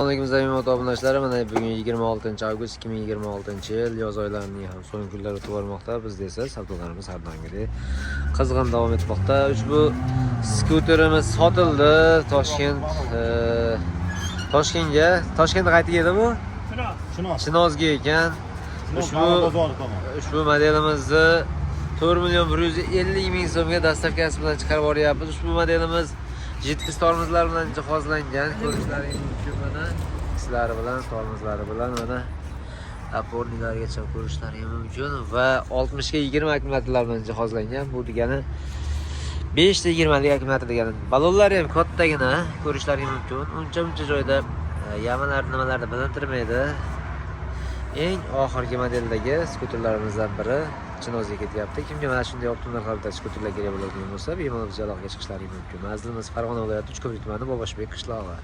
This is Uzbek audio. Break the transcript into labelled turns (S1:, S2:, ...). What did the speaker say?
S1: Assalomu alaykum obunachilar. Mana bugun 26-avgust 2026-yil yoz oylarining ham so'nggi kunlari o'tib bormoqda. Bizda esa savdolarimiz har doimgidek qizg'in davom etmoqda. Ushbu skuterimiz sotildi. Toshkentga qaytib edi bu? Chinozga ekan. Ushbu modelimizni 4.150.000 so'mga dastavkasi bilan chiqarib oryapmiz. Ushbu modelimiz jiddiy tormozlar bilan jihozlangan. Ko'rishlaringiz mumkin mana. Islari bilan, tormozlari bilan mana apornilargacha ko'rishlaringiz mumkin va 60 ga 20 akkumulyatorlar bilan jihozlangan. Bu degani 5 ta 20 lik akkumulyator degani. Ballonlari ham kattagina ko'rishlaringiz mumkin. Uncha joyda yamalar nimalarni bilintirmaydi. Eng oxirgi modeldagi skuterlarimizdan biri Chinozga ketyapti. Kimga mana shunday optimal narxlarda skuterlar kerak bo'ladigan bo'lsa, bemalol bizga aloqaga chiqishlaringiz mumkin. Manzilimiz Farg'ona viloyati Uchko'prik tumani Bobosbek qishlog'i.